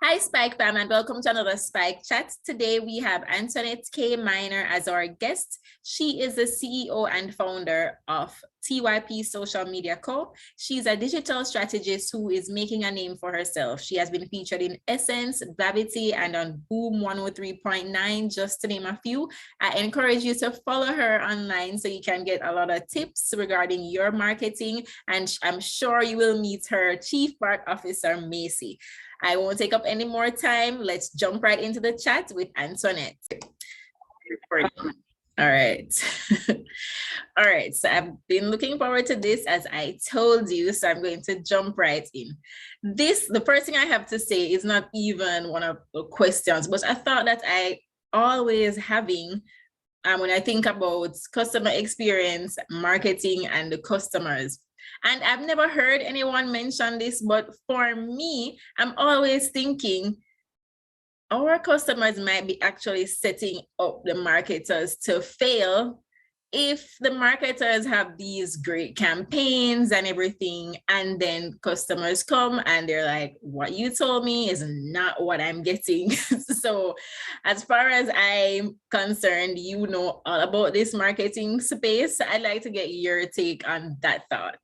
Hi, Spike fam, and welcome to another Spike Chat. Today we have Antoinette K. Minor as our guest. She is the CEO and founder of TYP Social Media Co. She's a digital strategist who is making a name for herself. She has been featured in Essence, Gravity, and on Boom 103.9, just to name a few. I encourage you to follow her online so you can get a lot of tips regarding your marketing, and I'm sure you will meet her Chief Art Officer, Macy. I won't take up any more time. Let's jump right into the chat with Antoinette. All right. All right. So I've been looking forward to this, as I told you. So I'm going to jump right in. The first thing I have to say is not even one of the questions, but I thought that I always having when I think about customer experience, marketing, and the customers. And I've never heard anyone mention this, but for me, I'm always thinking our customers might be actually setting up the marketers to fail if the marketers have these great campaigns and everything, and then customers come and they're like, what you told me is not what I'm getting. So as far as I'm concerned, you know all about this marketing space. I'd like to get your take on that thought.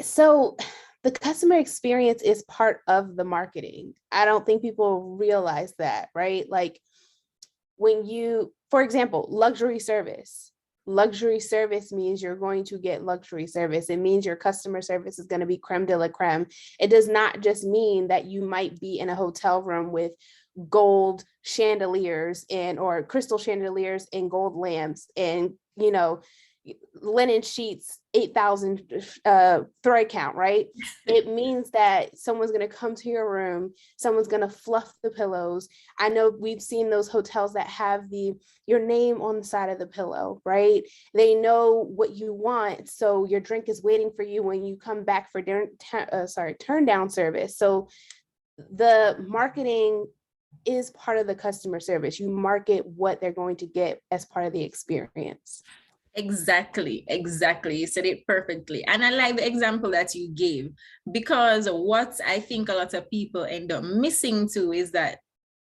So the customer experience is part of the marketing. I don't think people realize that, right? Like when you, for example, luxury service means you're going to get luxury service. It means your customer service is going to be creme de la creme. It does not just mean that you might be in a hotel room with gold chandeliers or crystal chandeliers and gold lamps and, linen sheets, 8,000 thread count, right? It means that someone's going to come to your room, someone's going to fluff the pillows. I know we've seen those hotels that have your name on the side of the pillow, right? They know what you want, so your drink is waiting for you when you come back for turn down service. So the marketing is part of the customer service. You market what they're going to get as part of the experience. Exactly. You said it perfectly. And I like the example that you gave, because what I think a lot of people end up missing too is that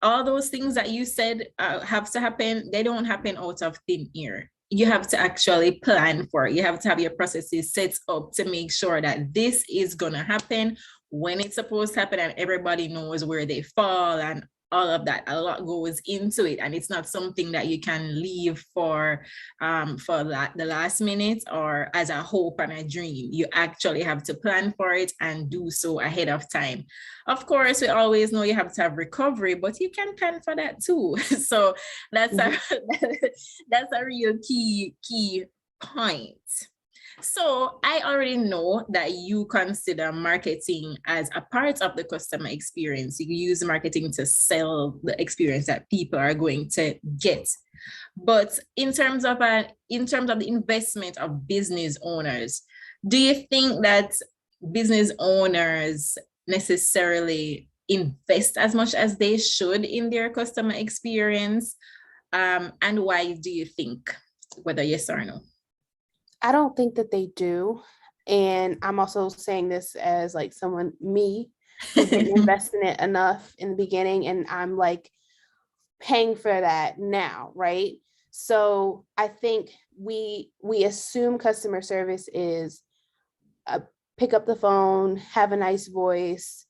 all those things that you said have to happen, they don't happen out of thin air. You have to actually plan for it. You have to have your processes set up to make sure that this is going to happen when it's supposed to happen, and everybody knows where they fall and all of that. A lot goes into it, and it's not something that you can leave for the last minute or as a hope and a dream. You actually have to plan for it and do so ahead of time. Of course, we always know you have to have recovery, but you can plan for that too. So that's that's a real key point. So I already know that you consider marketing as a part of the customer experience. You use marketing to sell the experience that people are going to get. But in terms of the investment of business owners, do you think that business owners necessarily invest as much as they should in their customer experience? And why do you think? Whether yes or no? I don't think that they do. And I'm also saying this as like me, who didn't invest in it enough in the beginning, and I'm like paying for that now, right? So I think we assume customer service is pick up the phone, have a nice voice,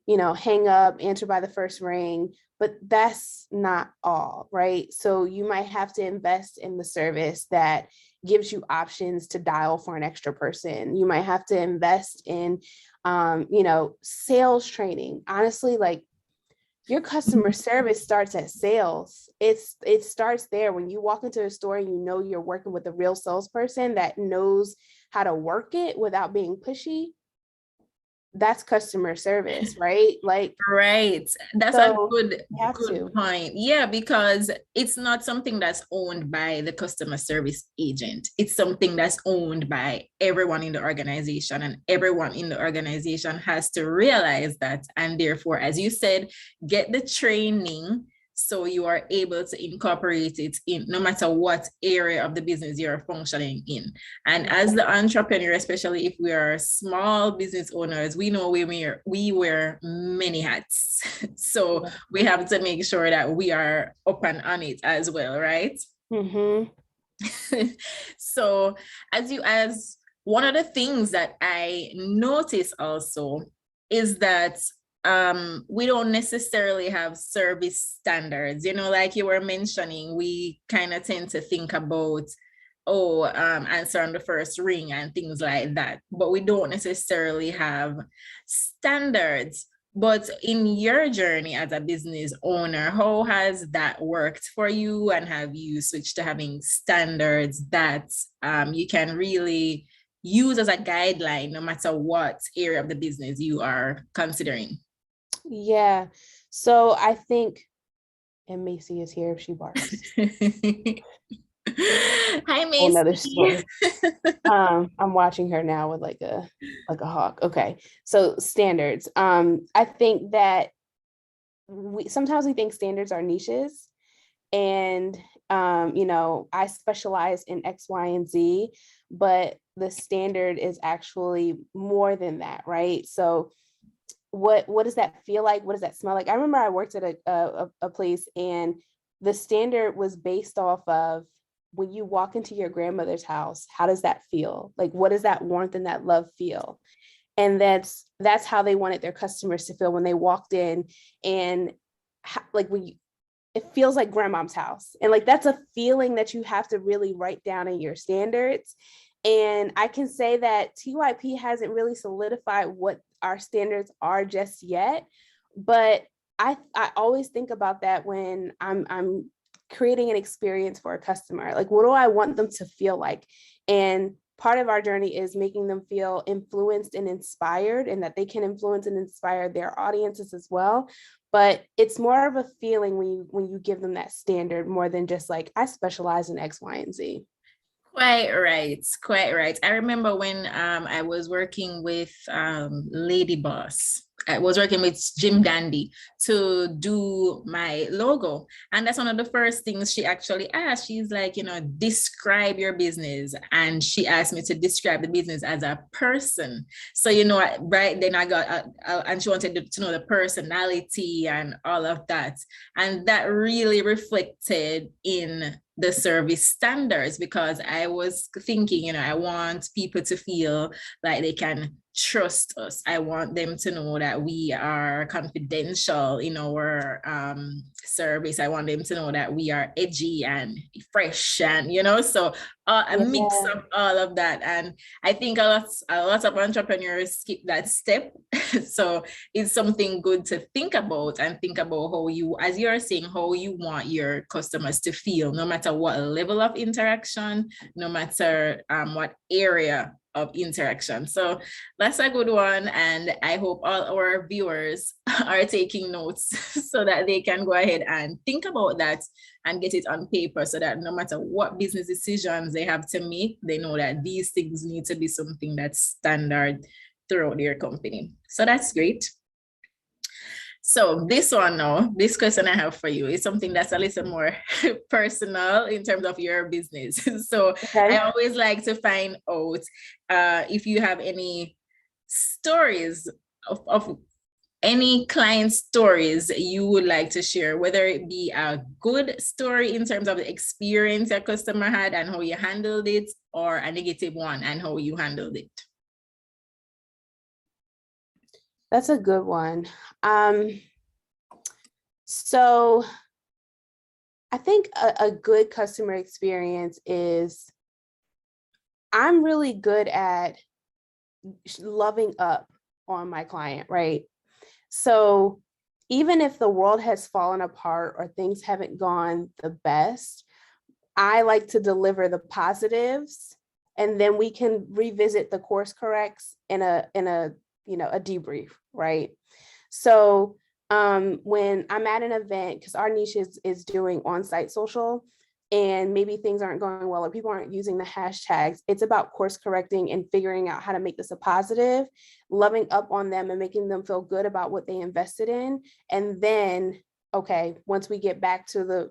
hang up, answer by the first ring, but that's not all, right? So you might have to invest in the service that gives you options to dial for an extra person. You might have to invest in, sales training. Honestly, like your customer service starts at sales. It starts there. When you walk into a store and you're working with a real salesperson that knows how to work it without being pushy, that's customer service, right? Like, right. That's a good point. Yeah, because it's not something that's owned by the customer service agent. It's something that's owned by everyone in the organization, and everyone in the organization has to realize that. And therefore, as you said, get the training so you are able to incorporate it in no matter what area of the business you're functioning in. And as the entrepreneur, especially if we are small business owners, we know we wear many hats. So we have to make sure that we are up and on it as well, right? Mm-hmm. So as one of the things that I notice also is that we don't necessarily have service standards, like you were mentioning. We kind of tend to think about, answer on the first ring and things like that, but we don't necessarily have standards. But in your journey as a business owner, how has that worked for you? And have you switched to having standards that you can really use as a guideline, no matter what area of the business you are considering? Yeah. So I think, and Macy is here if she barks. Hi, Macy. Another story. I'm watching her now with like a hawk. Okay. So standards. I think that sometimes we think standards are niches, and I specialize in X, Y, and Z, but the standard is actually more than that, right? So what does that feel like? What does that smell like? I remember I worked at a place, and the standard was based off of, when you walk into your grandmother's house, how does that feel? Like, what does that warmth and that love feel? And that's how they wanted their customers to feel when they walked in. And like, it feels like grandmom's house. And like, that's a feeling that you have to really write down in your standards. And I can say that TYP hasn't really solidified what our standards are just yet, but I always think about that when I'm creating an experience for a customer. Like, what do I want them to feel like? And part of our journey is making them feel influenced and inspired, and that they can influence and inspire their audiences as well. But it's more of a feeling when you give them that standard, more than just like, I specialize in X, Y, and Z. Quite right, quite right. I remember when I was working with Lady Boss. I was working with Jim Dandy to do my logo. And that's one of the first things she actually asked. She's like, describe your business. And she asked me to describe the business as a person. So, right then I got, and she wanted to know the personality and all of that. And that really reflected in the service standards, because I was thinking, I want people to feel like they can trust us. I want them to know that we are confidential in our service. I want them to know that we are edgy and fresh, and so a mix of all of that. And I think a lot of entrepreneurs skip that step. So it's something good to think about, and think about how you, as you're saying, how you want your customers to feel, no matter what level of interaction, no matter what area of interaction. So that's a good one. And I hope all our viewers are taking notes so that they can go ahead and think about that and get it on paper, so that no matter what business decisions they have to make, they know that these things need to be something that's standard throughout their company. So that's great. So this question I have for you is something that's a little more personal in terms of your business. So okay. I always like to find out if you have any stories of any client stories you would like to share, whether it be a good story in terms of the experience your customer had and how you handled it, or a negative one and how you handled it. That's a good one. So I think a good customer experience is, I'm really good at loving up on my client, right? So even if the world has fallen apart or things haven't gone the best, I like to deliver the positives, and then we can revisit the course corrects in a debrief, right? So when I'm at an event, because our niche is doing on-site social, and maybe things aren't going well or people aren't using the hashtags, it's about course correcting and figuring out how to make this a positive, loving up on them and making them feel good about what they invested in. And then okay, once we get back to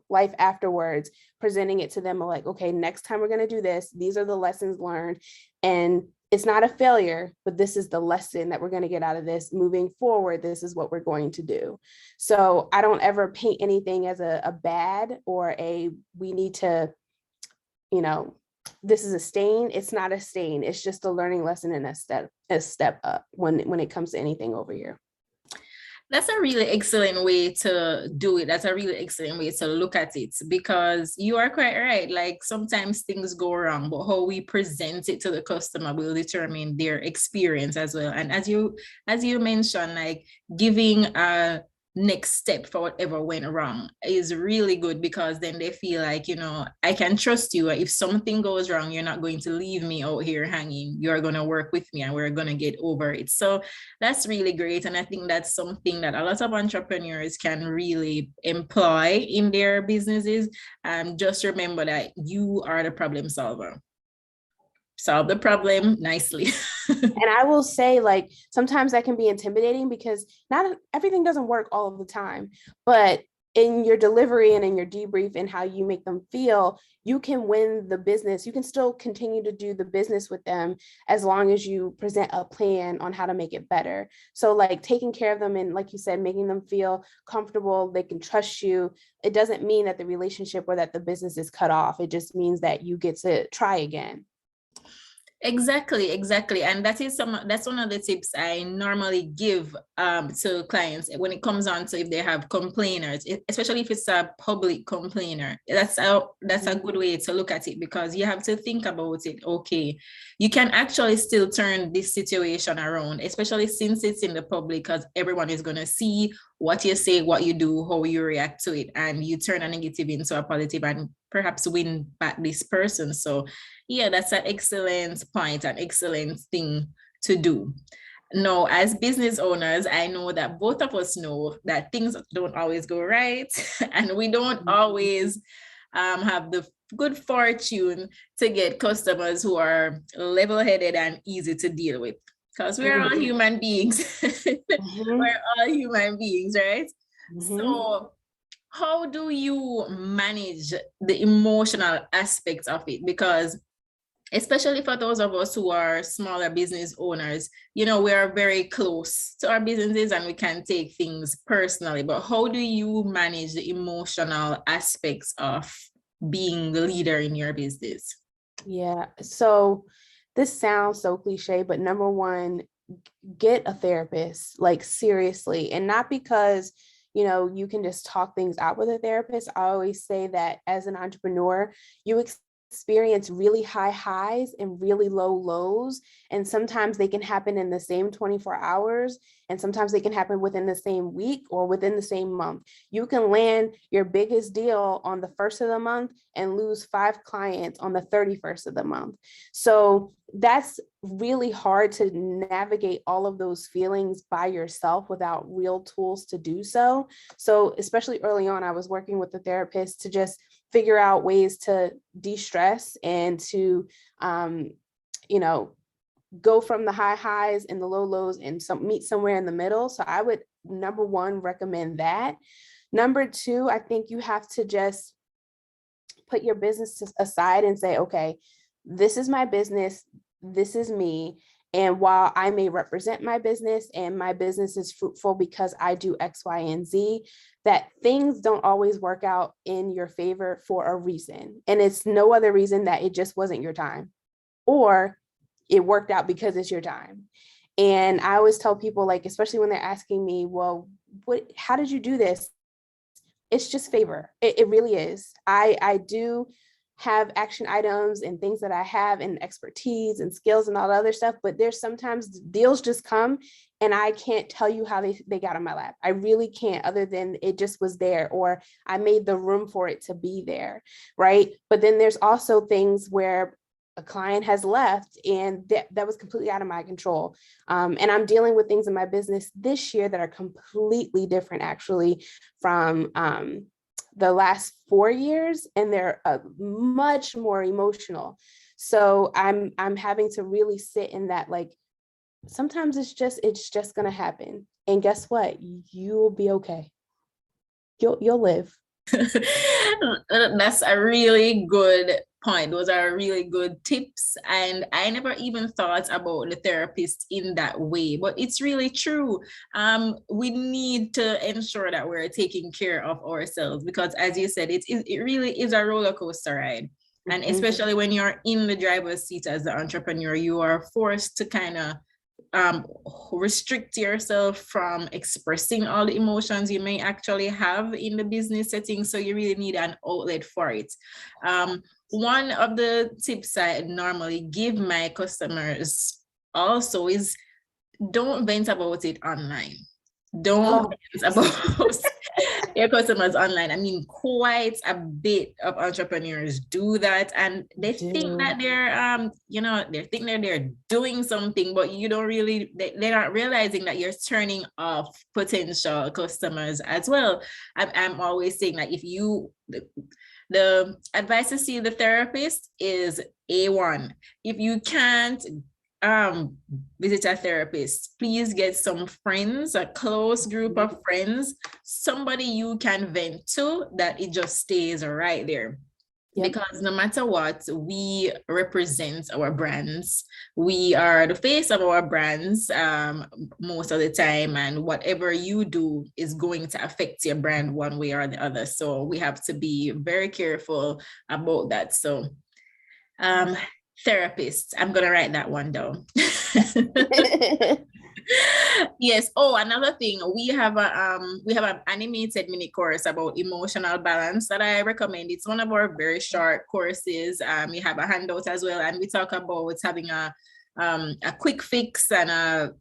life afterwards, presenting it to them like, okay, next time we're going to do this, these are the lessons learned, and it's not a failure, but this is the lesson that we're going to get out of this. Moving forward, this is what we're going to do. So I don't ever paint anything as a bad or we need to, this is a stain. It's not a stain. It's just a learning lesson and a step up when it comes to anything over here. That's a really excellent way to do it. That's a really excellent way to look at it, because you are quite right. Like sometimes things go wrong, but how we present it to the customer will determine their experience as well. And as you mentioned, like giving a next step for whatever went wrong is really good, because then they feel like, I can trust you. If something goes wrong, you're not going to leave me out here hanging. You're going to work with me and we're going to get over it. So that's really great. And I think that's something that a lot of entrepreneurs can really employ in their businesses. Just remember that you are the problem solver. Solve the problem nicely. And I will say, like, sometimes that can be intimidating because not everything doesn't work all of the time, but in your delivery and in your debrief and how you make them feel, you can win the business. You can still continue to do the business with them as long as you present a plan on how to make it better. So like taking care of them and, like you said, making them feel comfortable, they can trust you. It doesn't mean that the relationship or that the business is cut off. It just means that you get to try again. Exactly. And that's one of the tips I normally give to clients when it comes on to if they have complainers, especially if it's a public complainer. That's a good way to look at it, because you have to think about it. Okay, you can actually still turn this situation around, especially since it's in the public, because everyone is going to see what you say, what you do, how you react to it, and you turn a negative into a positive and perhaps win back this person. So yeah, that's an excellent point, an excellent thing to do. Now, as business owners, I know that both of us know that things don't always go right, and we don't always have the good fortune to get customers who are level-headed and easy to deal with, because we're all human beings. We're all human beings, right? So how do you manage the emotional aspects of it? Because especially for those of us who are smaller business owners, we are very close to our businesses and we can take things personally. But how do you manage the emotional aspects of being the leader in your business? Yeah. So this sounds so cliche, but number one, get a therapist, like seriously, and not because you can just talk things out with a therapist. I always say that as an entrepreneur, you experience really high highs and really low lows, and sometimes they can happen in the same 24 hours, and sometimes they can happen within the same week or within the same month. You can land your biggest deal on the 1st of the month and lose 5 clients on the 31st of the month. So that's really hard to navigate all of those feelings by yourself without real tools to do so. So especially early on, I was working with the therapist to just figure out ways to de-stress and to, go from the high highs and the low lows and meet somewhere in the middle. So I would, number one, recommend that. Number two, I think you have to just put your business aside and say, okay, this is my business, this is me. And while I may represent my business and my business is fruitful because I do X, Y, and Z, that things don't always work out in your favor for a reason. And it's no other reason that it just wasn't your time, or it worked out because it's your time. And I always tell people, like, especially when they're asking me, well, how did you do this? It's just favor. It really is. I do have action items and things that I have and expertise and skills and all the other stuff, but there's sometimes deals just come and I can't tell you how they got on my lap. I really can't, other than it just was there, or I made the room for it to be there, right? But then there's also things where a client has left and that was completely out of my control. And I'm dealing with things in my business this year that are completely different actually from the last 4 years, and they're much more emotional. So I'm having to really sit in that, like, sometimes it's just gonna happen. And guess what? You'll be okay. you'll live. That's a really good point. Those are really good tips. And I never even thought about the therapist in that way, but it's really true. We need to ensure that we're taking care of ourselves because, as you said, it really is a roller coaster ride. And especially when you're in the driver's seat as the entrepreneur, you are forced to kind of restrict yourself from expressing all the emotions you may actually have in the business setting. So you really need an outlet for it. One of the tips I normally give my customers also is don't vent about it online. Don't vent about your customers online. I mean, quite a bit of entrepreneurs do that, and they think that they're they think that they're doing something, but you don't really, they're not realizing that you're turning off potential customers as well. I'm always saying that if you the advice to see the therapist is A1. If you can't visit a therapist, please get some friends, a close group of friends, somebody you can vent to, that it just stays right there. Yep. Because no matter what, we represent our brands. We are the face of our brands most of the time, and whatever you do is going to affect your brand one way or the other. So we have to be very careful about that. So therapist, I'm gonna write that one down. Yes. Oh, another thing, we have an animated mini course about emotional balance that I recommend. It's one of our very short courses. We have a handout as well, and we talk about having a quick fix and a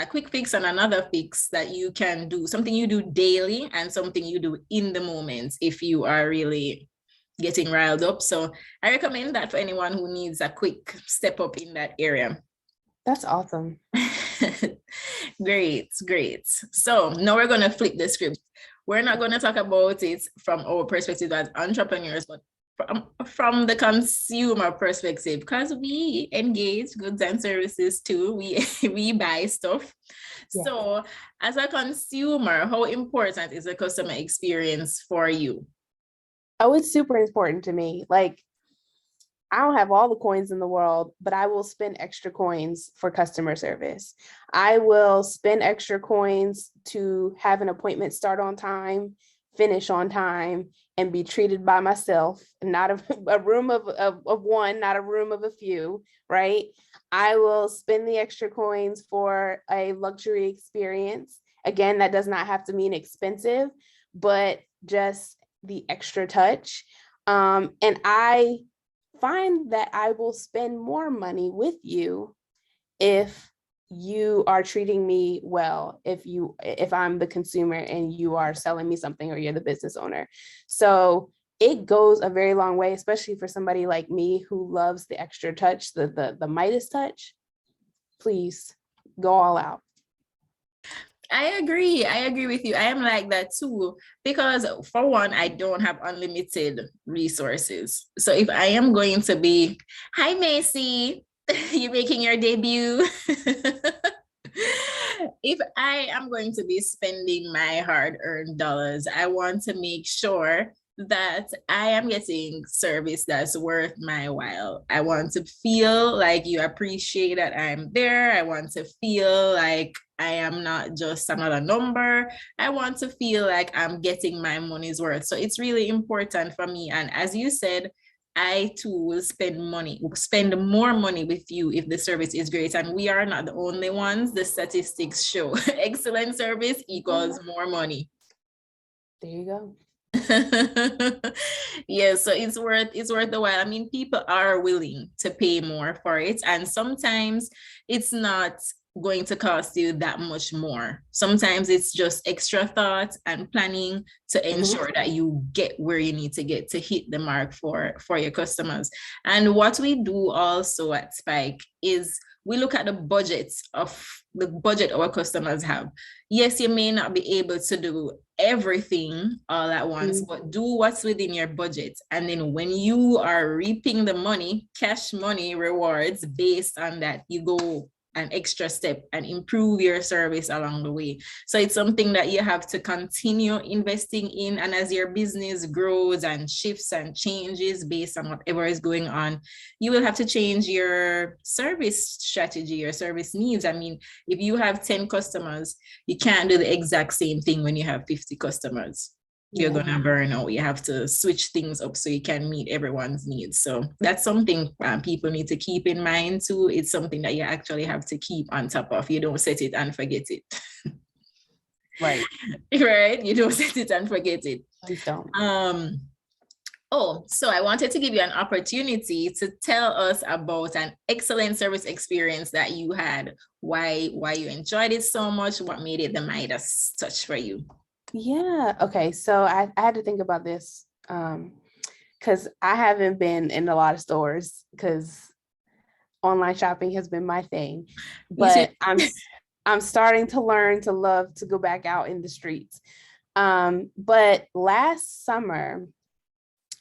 quick fix and another fix that you can do, something you do daily and something you do in the moment if you are really getting riled up. So I recommend that for anyone who needs a quick step up in that area. That's awesome. Great. So now we're going to flip the script. We're not going to talk about it from our perspective as entrepreneurs, but from the consumer perspective, because we engage goods and services too. We buy stuff. Yeah. So as a consumer, how important is the customer experience for you? Oh, it's super important to me. Like, I don't have all the coins in the world, but I will spend extra coins for customer service. I will spend extra coins to have an appointment start on time, finish on time, and be treated by myself, not a room of one, not a room of a few, right? I will spend the extra coins for a luxury experience. Again, that does not have to mean expensive, but just the extra touch. And I find that I will spend more money with you if you are treating me well, if I'm the consumer and you are selling me something or you're the business owner. So it goes a very long way, especially for somebody like me who loves the extra touch, the Midas touch. Please go all out. I agree with you. I am like that too, because for one, I don't have unlimited resources. So if I am going to be, hi Macy, you're making your debut. If I am going to be spending my hard-earned dollars, I want to make sure that I am getting service that's worth my while. I want to feel like you appreciate that I'm there. I want to feel like I am not just another number. I want to feel like I'm getting my money's worth. So it's really important for me. And as you said, I too will spend more money with you if the service is great. And we are not the only ones. The statistics show excellent service equals more money. There you go. Yeah, so it's worth the while. I mean, people are willing to pay more for it, and sometimes it's not going to cost you that much more. Sometimes it's just extra thought and planning to ensure that you get where you need to get to hit the mark for your customers. And what we do also at Spike is we look at the budget our customers have. Yes, you may not be able to do everything all at once, but do what's within your budget. And then when you are reaping the money, cash money rewards based on that, you go an extra step and improve your service along the way. So it's something that you have to continue investing in. And as your business grows and shifts and changes based on whatever is going on, you will have to change your service strategy, your service needs. I mean, if you have 10 customers, you can't do the exact same thing when you have 50 customers. You're gonna burn out. You have to switch things up so you can meet everyone's needs. So that's something people need to keep in mind too. It's something that you actually have to keep on top of. You don't set it and forget it. Right. Right? You don't set it and forget it. Please don't. Oh, so I wanted to give you an opportunity to tell us about an excellent service experience that you had. Why you enjoyed it so much? What made it the Midas touch for you? Yeah. Okay. So I had to think about this because I haven't been in a lot of stores because online shopping has been my thing. But I'm starting to learn to love to go back out in the streets. But last summer,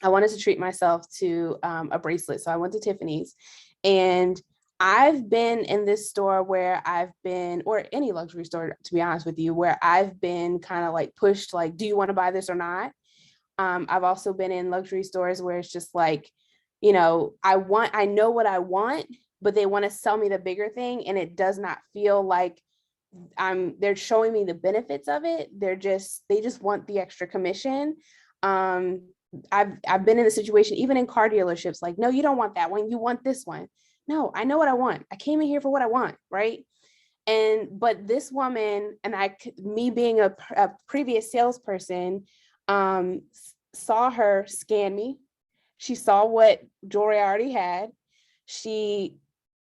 I wanted to treat myself to a bracelet. So I went to Tiffany's, and I've been in this store where I've been, or any luxury store, to be honest with you, where I've been kind of like pushed, like, do you want to buy this or not? I've also been in luxury stores where it's just like, you know, I know what I want, but they want to sell me the bigger thing. And it does not feel like they're showing me the benefits of it. They just want the extra commission. I've been in a situation, even in car dealerships, like, no, you don't want that one. You want this one. No, I know what I want. I came in here for what I want. Right. But this woman, and me being a previous salesperson, saw her scan me. She saw what jewelry I already had. She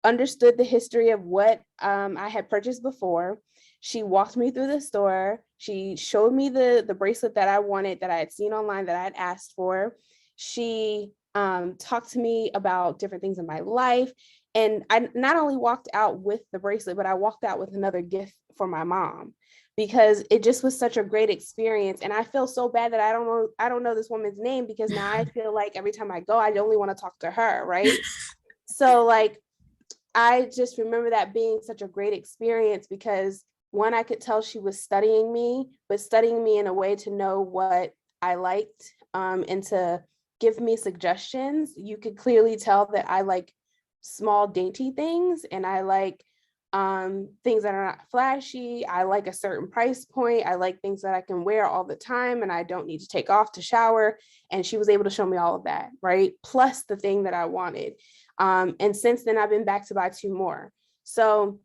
understood the history of what I had purchased before. She walked me through the store. She showed me the bracelet that I wanted, that I had seen online, that I had asked for. She talked to me about different things in my life. And I not only walked out with the bracelet, but I walked out with another gift for my mom, because it just was such a great experience. And I feel so bad that I don't know this woman's name, because now I feel like every time I go, I only want to talk to her. Right. So like, I just remember that being such a great experience, because one, I could tell she was studying me, but studying me in a way to know what I liked, and to give me suggestions. You could clearly tell that I like small dainty things, and I like things that are not flashy. I like a certain price point. I like things that I can wear all the time and I don't need to take off to shower. And she was able to show me all of that, right? Plus the thing that I wanted. And since then, I've been back to buy 2 more. So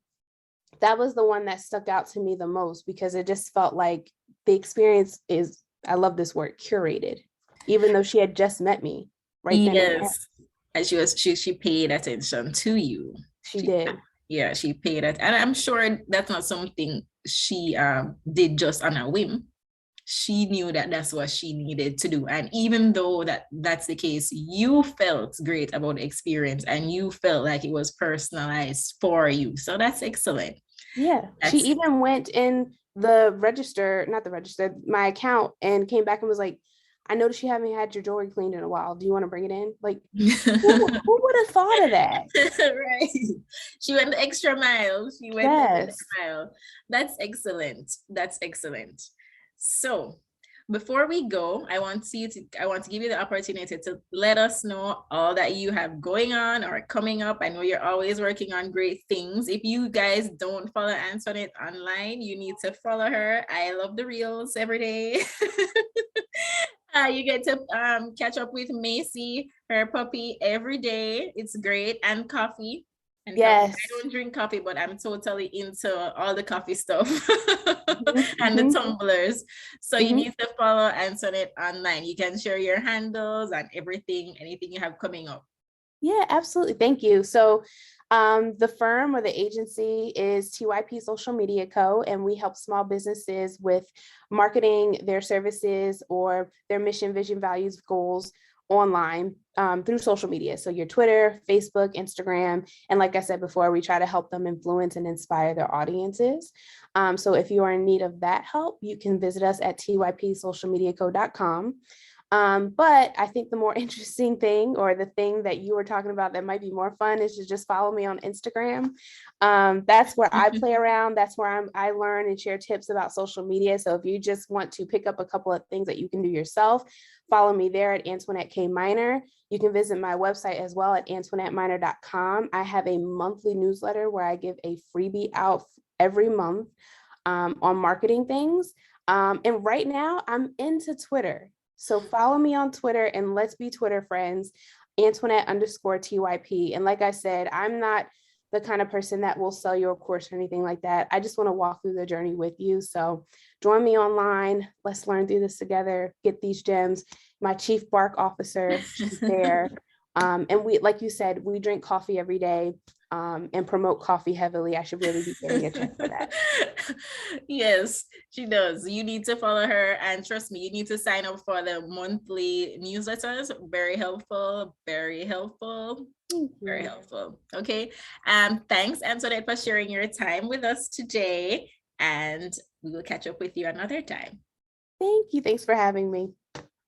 that was the one that stuck out to me the most, because it just felt like the experience is, I love this word, curated, even though she had just met me right then and there. And she paid attention to you. She did. Yeah, she paid it. And I'm sure that's not something she did just on a whim. She knew that that's what she needed to do. And even though that's the case, you felt great about the experience and you felt like it was personalized for you. So that's excellent. Yeah. She even went in the register, not the register, my account, and came back and was like, I noticed you haven't had your jewelry cleaned in a while. Do you want to bring it in? Like, who would have thought of that? Right. She went the extra mile. She went the extra mile. That's excellent. That's excellent. So before we go, I want to give you the opportunity to let us know all that you have going on or coming up. I know you're always working on great things. If you guys don't follow Antoinette online, you need to follow her. I love the reels every day. You get to catch up with Macy, her puppy, every day. It's great. And coffee. And yes. Coffee. I don't drink coffee, but I'm totally into all the coffee stuff and the tumblers. So you need to follow Antoinette online. You can share your handles and everything, anything you have coming up. Yeah, absolutely. Thank you. So the firm or the agency is TYP Social Media Co., and we help small businesses with marketing their services or their mission, vision, values, goals online through social media. So your Twitter, Facebook, Instagram. And like I said before, we try to help them influence and inspire their audiences. So if you are in need of that help, you can visit us at typsocialmediaco.com. But I think the more interesting thing, or the thing that you were talking about that might be more fun, is to just follow me on Instagram. That's where I play around. That's where I learn and share tips about social media. So if you just want to pick up a couple of things that you can do yourself, follow me there at antoinettekminor. You can visit my website as well at antoinettekminor.com. I have a monthly newsletter where I give a freebie out every month on marketing things. And right now I'm into Twitter. So follow me on Twitter and let's be Twitter friends, Antoinette_TYP. And like I said, I'm not the kind of person that will sell you a course or anything like that. I just want to walk through the journey with you. So join me online. Let's learn through this together, get these gems. My chief bark officer, she's there. And we, like you said, we drink coffee every day. And promote coffee heavily. I should really be getting a check for that. Yes, she does. You need to follow her, and trust me, you need to sign up for the monthly newsletters. Very helpful, very helpful, very helpful. Okay. Thanks, Antoinette, for sharing your time with us today, and we will catch up with you another time. Thank you. Thanks for having me.